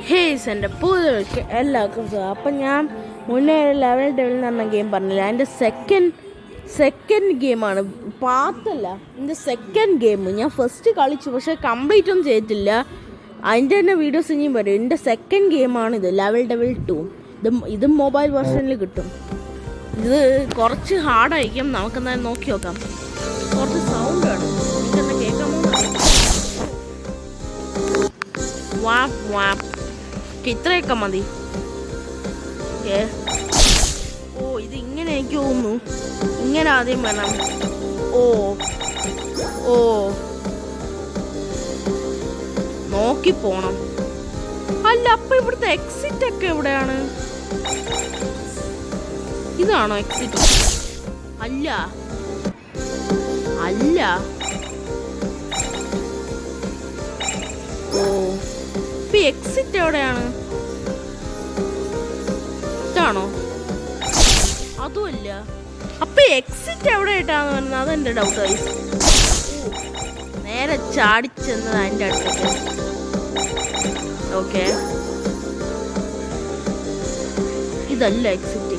ഹേയ്സ് എൻ്റെ പുതിയ എല്ലാവർക്കും അപ്പം ഞാൻ മുന്നേ ലെവൽ ഡെവിൽ എന്ന് പറഞ്ഞ ഗെയിം പറഞ്ഞില്ല. എൻ്റെ സെക്കൻഡ് ഗെയിമാണ്, പാർട്ടല്ല, എൻ്റെ സെക്കൻഡ് ഗെയിം. ഞാൻ ഫസ്റ്റ് കളിച്ചു, പക്ഷേ കംപ്ലീറ്റ് ഒന്നും ചെയ്തിട്ടില്ല. അതിൻ്റെ തന്നെ വീഡിയോസ് ഇനിയും വരും. എൻ്റെ സെക്കൻഡ് ഗെയിമാണിത്, ലെവൽ ഡെവിൽ 2. ഇത് മൊബൈൽ വെർഷനിൽ കിട്ടും. ഇത് കുറച്ച് ഹാർഡായിരിക്കും. നമുക്കെന്തായാലും നോക്കി നോക്കാം. കുറച്ച് സൗണ്ട് വേണം, എനിക്കെന്താ കേൾക്കാമോ? വാപ്പ് വാപ്പ്, ഇത്രയൊക്കെ മതി. ഓ, ഇത് ഇങ്ങനെ എനിക്ക് തോന്നുന്നു. ഇങ്ങനെ ആദ്യം വേണം. ഓ ഓ നോക്കി പോണം. അല്ല, അപ്പൊ ഇവിടുത്തെ എക്സിറ്റ് ഒക്കെ എവിടെയാണ്? ഇതാണോ എക്സിറ്റ്? അല്ല അല്ല. ഓ, ഇപ്പൊ എക്സിറ്റ് എവിടെയാണ്? ഇതാണോ? അതുമല്ല. അപ്പൊ എക്സിറ്റ് എവിടെ ആയിട്ടാന്ന് പറയുന്നത്? അതെന്റെ ഡൗട്ടായി. നേരെ ചാടിച്ചെന്നത് അതിൻ്റെ അടുത്തേക്ക്. ഓക്കെ, ഇതല്ല എക്സിറ്റ്.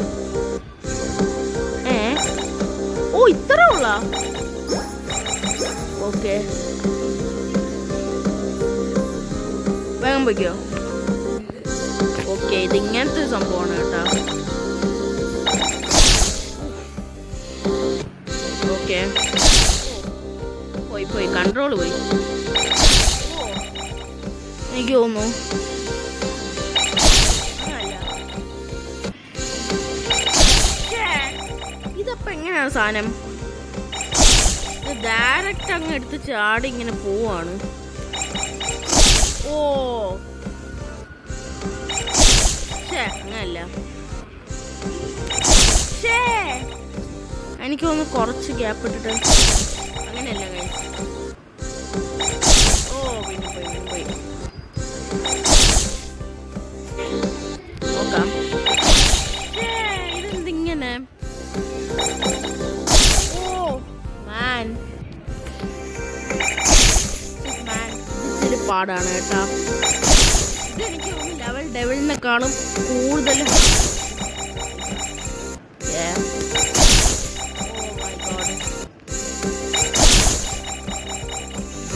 ഓ, ഇത്ര ഉള്ള. ഓക്കെ, വേഗം പോയിക്കോ. ഓക്കെ, ഇത് ഇങ്ങനത്തെ സംഭവമാണ് കേട്ടോ. ഓക്കെ, പോയി കൺട്രോൾ പോയി എനിക്ക് തോന്നുന്നു. ഇതപ്പോ എങ്ങനെയാണ് സാധനം? ഇത് ഡയറക്റ്റ് അങ്ങ് എടുത്ത് ചാടി ഇങ്ങനെ പോവാണ്. ഓ, അങ്ങനല്ല. എനിക്ക് തോന്നുന്നു കുറച്ച് ഗ്യാപ്പ് ഇട്ടിട്ട്. അങ്ങനെയല്ല കഴിച്ചു. ഓ, പിന്നെ പോയി നോക്കാം. ഇതെന്തിങ്ങനെ? ഓ മാൻ, ഇത്തിരി പാടാണ് കേട്ടാ. ഇതെനിക്ക് ലെവൽ ഡെവിളിനെക്കാളും കൂടുതൽ.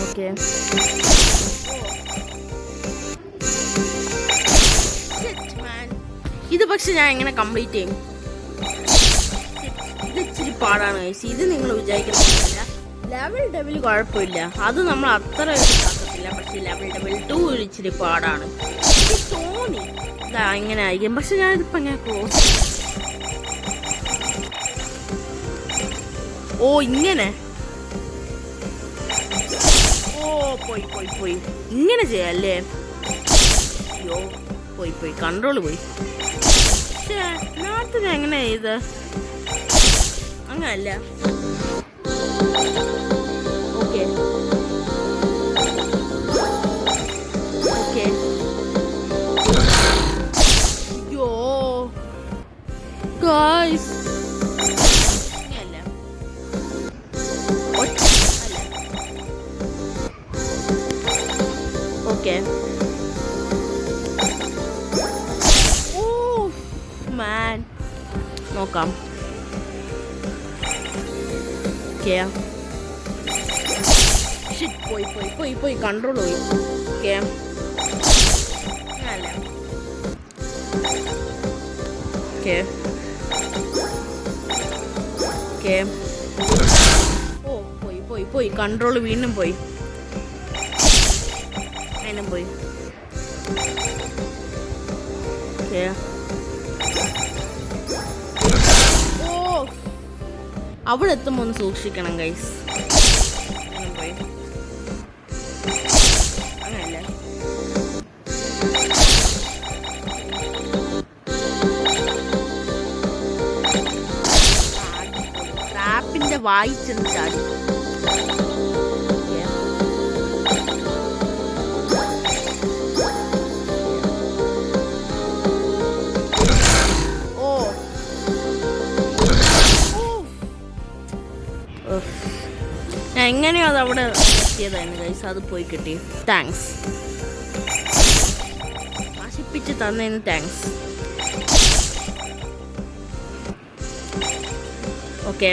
ഓക്കെ, ഇത് പക്ഷെ ഞാൻ എങ്ങനെ കംപ്ലീറ്റ് ചെയ്യും? ഇത് ഇച്ചിരി പാടാണ് ഗൈസ്. ഇത് നിങ്ങൾ വിചാരിക്കുന്നില്ല. ലെവൽ ഡെവിൽ കുഴപ്പമില്ല, അത് നമ്മൾ അത്ര ഇതാക്കത്തില്ല. പക്ഷെ ലെവൽ ഡെവിൽ 2 ഇച്ചിരി പാടാണ്. എനിക്ക് തോന്നി ഇതാ ഇങ്ങനെ ആയിരിക്കും. പക്ഷെ ഞാനിതിപ്പോ ഞാൻ ക്ലോസ്. ഓ, ഇങ്ങനെ. ഓ, പോയി ഇങ്ങനെ ചെയ്യാല്ലേ? അയ്യോ, പോയി കൺട്രോൾ പോയി. പക്ഷേ നേരത്തെ ഞാൻ എങ്ങനെ ചെയ്ത്? അങ്ങനല്ല. Okay okay. അയ്യോ ഗായ്സ്, ഓക്കെ. ഓ മാൻ, നോക്കാം. ഓക്കെ, പോയി കൺട്രോൾ പോയി. ഓക്കെ, അല്ല. Okay okay. ഓ, പോയി കൺട്രോൾ വീണ്ടും പോയി. പോയി. ഓ, അവിടെ എത്തുമ്പോ ഒന്ന് സൂക്ഷിക്കണം ഗൈസ്. അങ്ങനല്ല. ട്രാപ്പിന്റെ വായിച്ചെന്ന് ചാടി. എങ്ങനെയോ അത് അവിടെ എത്തിയതായിരുന്നു ഗൈസ്. അത് പോയി കിട്ടി. താങ്ക്സ്. നശിപ്പിച്ച് തന്നതിന് താങ്ക്സ്. ഓക്കെ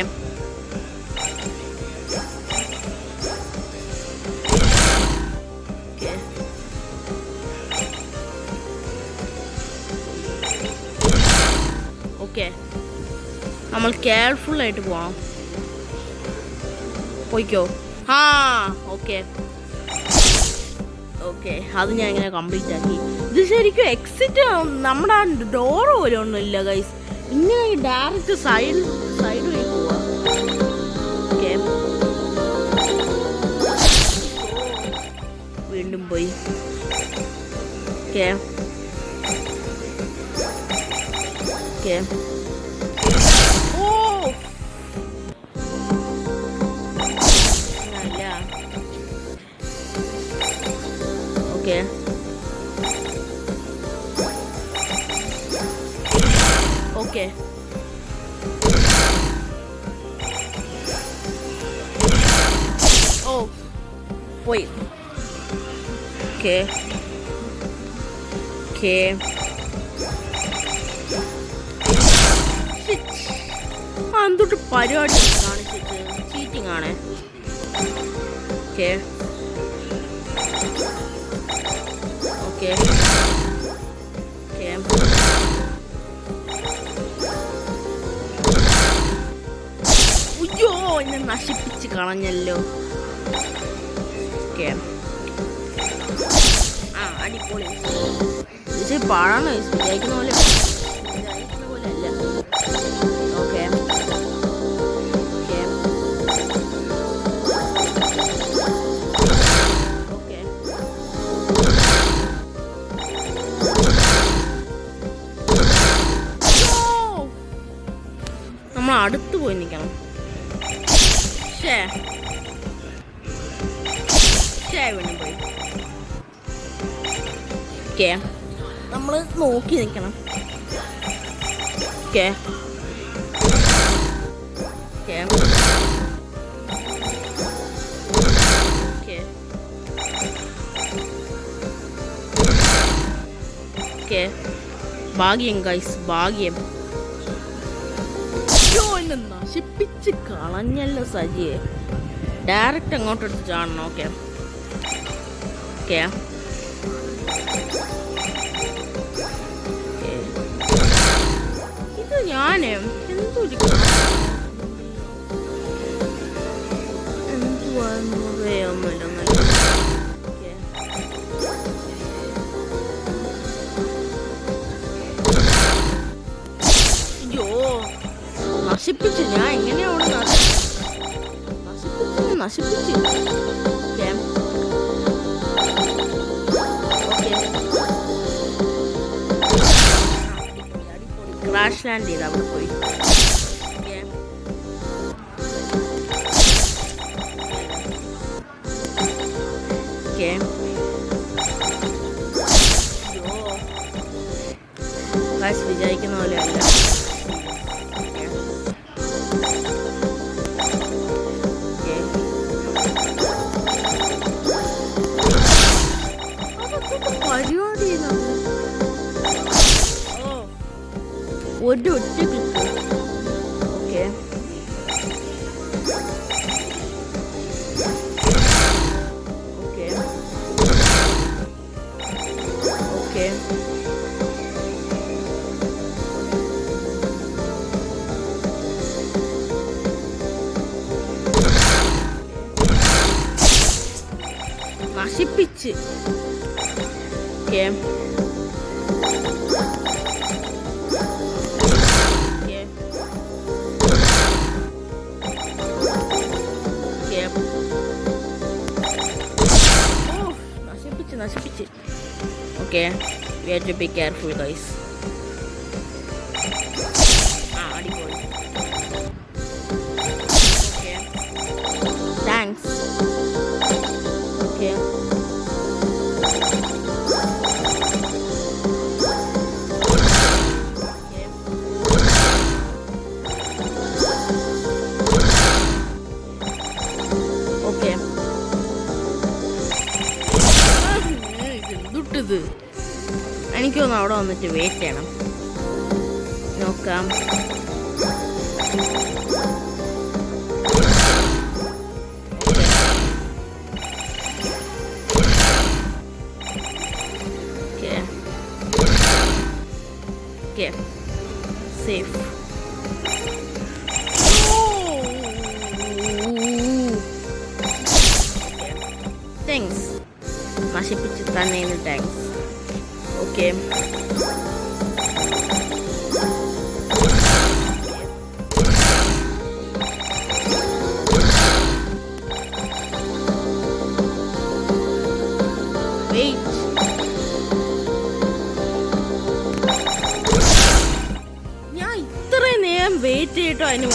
ഓക്കെ നമ്മൾ കെയർഫുള്ളായിട്ട് പോവാം. പോയിക്കോ. ആ ഓക്കെ ഓക്കെ അത് ഞാൻ ഇങ്ങനെ കംപ്ലീറ്റ് ആക്കി. ഇത് ശരിക്കും എക്സിറ്റ് നമ്മുടെ ആ ഡോറ് പോലെ ഒന്നുമില്ല ഗൈസ്. ഇങ്ങനെ ഡയറക്റ്റ് സൈഡ് വഴി പോവാ. ഓക്കെ വീണ്ടും പോയി. ഓക്കെ ഓക്കെ ഓ അല്ല ഓക്കെ ഓക്കെ ഓ പോയി. ഓക്കെ ഓക്കെ എന്തൊട്ട് പരിപാടി കാണിച്ചിട്ട് ചീറ്റിംഗ് ആണ്. ഓക്കെ ഓക്കെ ഓക്കെ അയ്യോ എന്നെ നശിപ്പിച്ച് കളഞ്ഞല്ലോ. ഓക്കെ ആ അടിപൊളി. ഇത് പാഴാണ് വിചാരിക്കുന്ന പോലെ അല്ല. ഓക്കെ നമ്മൾ അടുത്ത് പോയി നിൽക്കണം. വീണ്ടും പോയി. ഓക്കെ നമ്മൾ നോക്കി നിൽക്കണം. ഓക്കെ ഓക്കെ ഓക്കെ ഓക്കെ ഭാഗ്യം ഗൈസ് ഭാഗ്യം. എന്നെ നശിപ്പിച്ച് കളഞ്ഞല്ലോ സജിയെ. ഡയറക്റ്റ് അങ്ങോട്ട് എടുത്ത് ചാടണം. ഓക്കെ ഓക്കെ ഇത് ഞാൻ എന്തൊരു അയ്യോ നശിപ്പിച്ച് ഞാൻ എങ്ങനെയാ അവിടെ നശിപ്പിച്ച് ക്രാഷ് ലാൻഡ് ചെയ്ത് അവിടെ പോയി. ഓക്കെ ക്രാഷ് വിചാരിക്കുന്ന പോലെ അല്ല. ഒരു ഒറ്റ ക്ലിക്ക്. ഓക്കെ ഓക്കെ ഓക്കെ നശിപ്പിച്ച്. ഓക്കെ നശിപ്പിച്ച്. Okay we have to be careful guys. അടിപൊളി. Okay thanks. ഓക്കെ ഓക്കെ എന്തുട്ടത് എനിക്കൊന്ന് അവിടെ വന്നിട്ട് വെയിറ്റ് ചെയ്യണം. നോക്കാം. സേഫ്. താങ്ക്സ്. നശിപ്പിച്ച് തന്നെ താങ്ക്സ്. ഓക്കെ, ഞാൻ ഇത്രയും നേരം വെയിറ്റ് ചെയ്തിട്ടോ അതിന്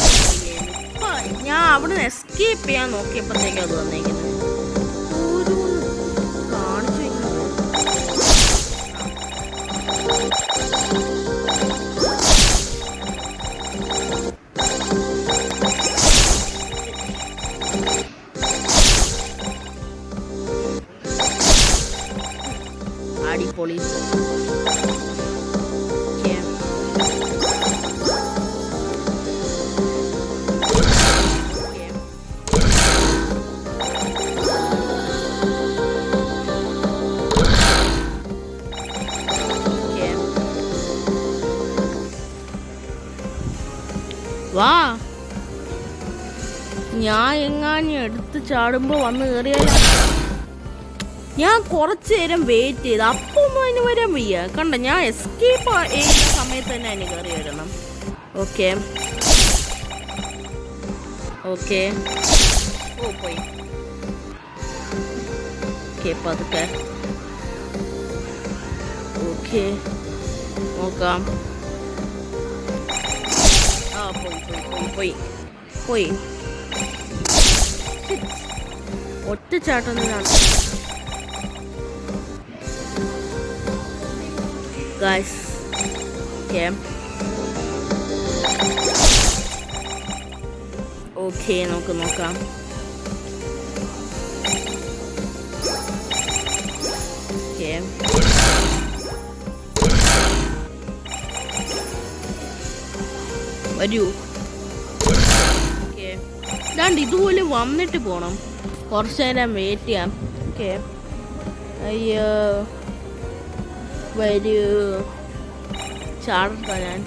ഇപ്പൊ ഞാൻ അവിടെ നിന്ന് എസ്കേപ്പ് ചെയ്യാൻ നോക്കിയപ്പോഴത്തേക്കും അത് വന്നേക്കുന്നത്. അടിപൊളി. വാ, ഞാൻ എങ്ങാനും എടുത്ത് ചാടുമ്പോ വന്ന് കയറിയാലോ. ഞാൻ കുറച്ചു നേരം വെയിറ്റ് ചെയ്ത് അപ്പൊ ഒന്നും അതിന് വരാൻ വയ്യ. കണ്ട, ഞാൻ എസ്കേപ്പ് ചെയ്യുന്ന സമയത്ത് തന്നെ അതിന് കയറി വരണം. Okay okay. ഓ പോയി. ഓക്കെ, പതുക്കെ. ഓക്കെ, നോക്കാം. ആ പോയി പോയി പോയി പോയി. ഒറ്റച്ചാട്ടം guys. Okay. Okay, നോക്കാം. Okay. വരൂ. ഓക്കെ, ഇതാണ്ട് ഇതുപോലെ വന്നിട്ട് പോണം. കുറച്ച് നേരം വെയിറ്റ് ചെയ്യാം. ഓക്കെ, അയ്യോ വരൂ. ചാടത്താ ഞാൻ.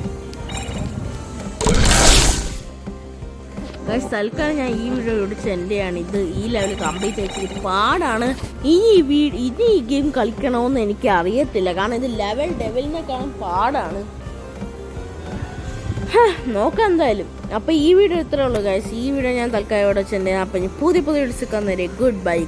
തൽക്കാലം ഞാൻ ഈ വീഡിയോ ഓടിച്ച് എൻ്റെയാണ്. ഇത് ഈ ലെവൽ കംപ്ലീറ്റ് ആയിട്ട് പാടാണ്. ഇനി ഈ ഗെയിം കളിക്കണമെന്ന് എനിക്ക് അറിയത്തില്ല. കാരണം ഇത് ഡെവലിനെക്കാളും പാടാണ്. നോക്കാം എന്തായാലും. അപ്പോൾ ഈ വീഡിയോ ഇത്രേ ഉള്ളൂ ഗൈസ്. ഈ വീഡിയോ ഞാൻ തൽക്കാലം ഇവിടെ വെച്ചെൻ്റെ. അപ്പം പുതിയ വീഡിയോസ് കാണുന്നവരെ ഗുഡ് ബൈ ഗൈസ്.